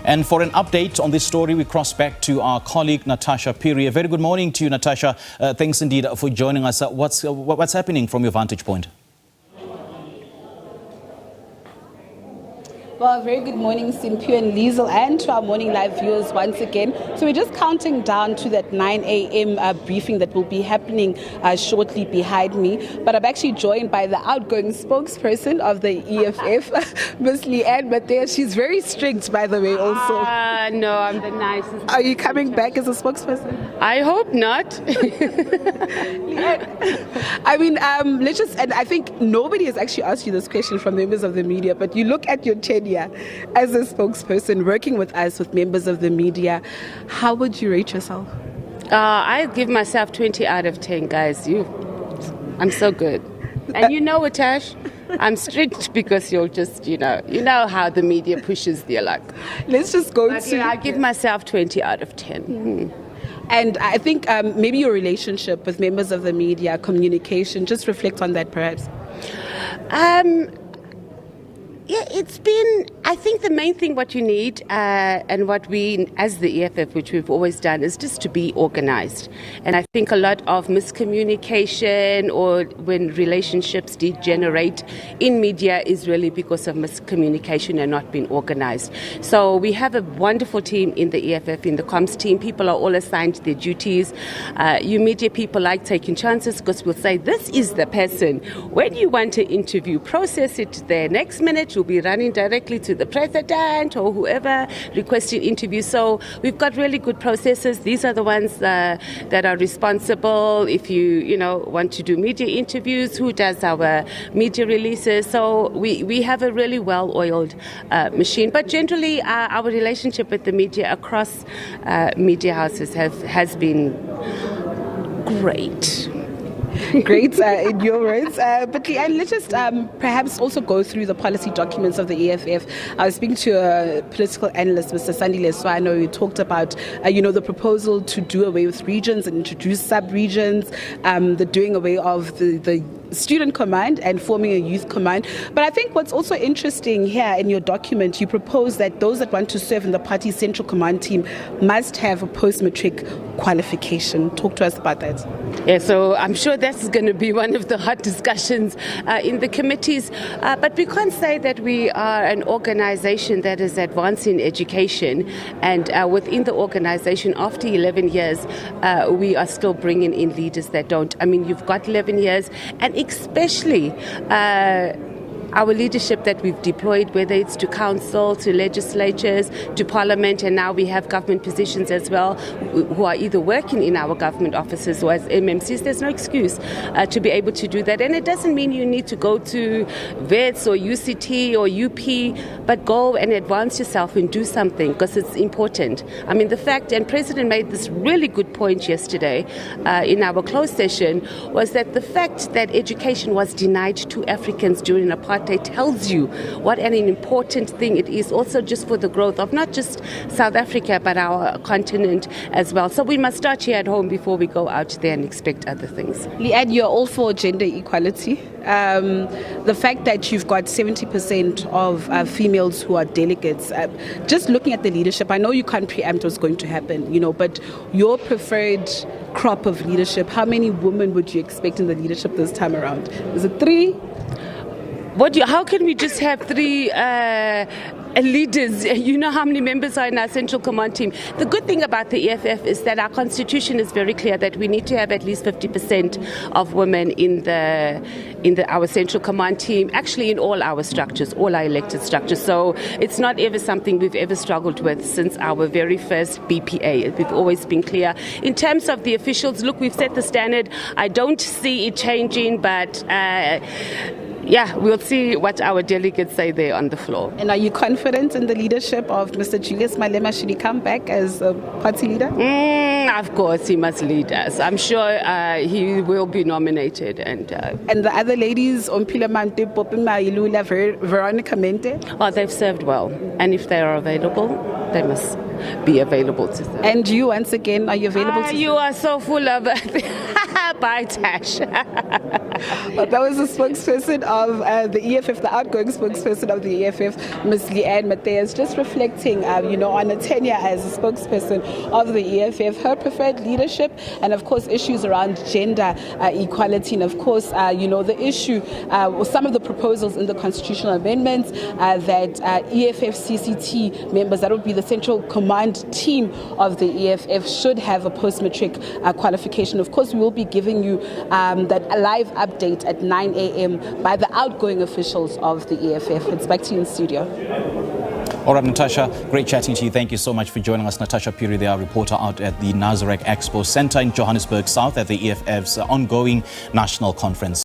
And for an update on this story, we cross back to our colleague Natasha Phiri. A very good morning to you, Natasha. Thanks indeed for joining us. What's happening from your vantage point? Well, a very good morning, Simpio and Liesel, and to our morning live viewers once again. So we're just counting down to that 9 a.m. Briefing that will be happening shortly behind me. But I'm actually joined by the outgoing spokesperson of the EFF, Miss Mathys. She's very strict, by the way, also. No, I'm the nicest. Are you coming back as a spokesperson? I hope not. I mean, and I think nobody has actually asked you this question from members of the media, but you look at your tenure as a spokesperson working with us, with members of the media. How would you rate yourself? I give myself 20 out of 10, guys. I'm so good. And you know it, Tash. I'm strict because you'll just, you know how the media pushes their luck. Let's just go to... I give myself 20 out of 10. And I think maybe your relationship with members of the media, communication, just reflect on that perhaps. Yeah, it's been, I think the main thing what you need and what we, as the EFF, which we've always done, is just to be organized. And I think a lot of miscommunication or when relationships degenerate in media is really because of miscommunication and not being organized. So we have a wonderful team in the EFF, in the comms team. People are all assigned their duties. You media people like taking chances because we'll say, this is the person. When you want to interview, process it there. Next minute, you'll be running directly to the president or whoever requesting interviews. So we've got really good processes. These are the ones that are responsible. If you want to do media interviews, who does our media releases? So we have a really well-oiled machine. But generally, our relationship with the media across media houses has been great. Great, in your words. But Leanne, let's just perhaps also go through the policy documents of the EFF. I was speaking to a political analyst, Mr. Sandile Swano, who talked about, the proposal to do away with regions and introduce sub-regions, the doing away of the student command and forming a youth command. But I think what's also interesting here in your document, you propose that those that want to serve in the party's central command team must have a post-matric qualification. Talk to us about that. Yeah, so I'm sure that's going to be one of the hot discussions in the committees. But we can't say that we are an organization that is advancing education. And within the organization, after 11 years, we are still bringing in leaders that don't. I mean, you've got 11 years, and especially our leadership that we've deployed, whether it's to council, to legislatures, to parliament, and now we have government positions as well, who are either working in our government offices or as MMCs. There's no excuse to be able to do that. And it doesn't mean you need to go to VETS or UCT or UP, but go and advance yourself and do something because it's important. I mean, the fact, and President made this really good point yesterday in our closed session, was that the fact that education was denied to Africans during apartheid tells you what an important thing it is, also just for the growth of not just South Africa, but our continent as well. So we must start here at home before we go out there and expect other things. Leanne, you're all for gender equality. The fact that you've got 70% of females who are delegates, just looking at the leadership, I know you can't preempt what's going to happen, but your preferred crop of leadership, how many women would you expect in the leadership this time around? Is it 3? How can we just have 3 leaders? You know how many members are in our central command team. The good thing about the EFF is that our constitution is very clear that we need to have at least 50% of women in our central command team, actually in all our structures, all our elected structures. So it's not ever something we've ever struggled with since our very first BPA. We've always been clear. In terms of the officials, look, we've set the standard. I don't see it changing, but we'll see what our delegates say there on the floor. And are you confident in the leadership of Mr. Julius Malema? Should he come back as a party leader? Of course, he must lead us. I'm sure he will be nominated. And the other ladies, Ompila Mante, Popima Ilula, Veronica Mente? Oh, they've served well. And if they are available, they must be available to serve. And you, once again, are you available to serve? You are so full of... Bye, Tash. But that was the spokesperson of the EFF, the outgoing spokesperson of the EFF, Ms. Mathys, just reflecting, on a tenure as a spokesperson of the EFF, her preferred leadership, and of course issues around gender equality, and of course, the issue, some of the proposals in the constitutional amendments that EFF CCT members, that would be the central command team of the EFF, should have a post-matric qualification. Of course, we will be giving you that live update at 9 a.m. by the outgoing officials of the EFF. It's back to you in studio. All right, Natasha, great chatting to you. Thank you so much for joining us. Natasha Phiri, the reporter out at the Nazareth Expo Centre in Johannesburg South at the EFF's ongoing national conference.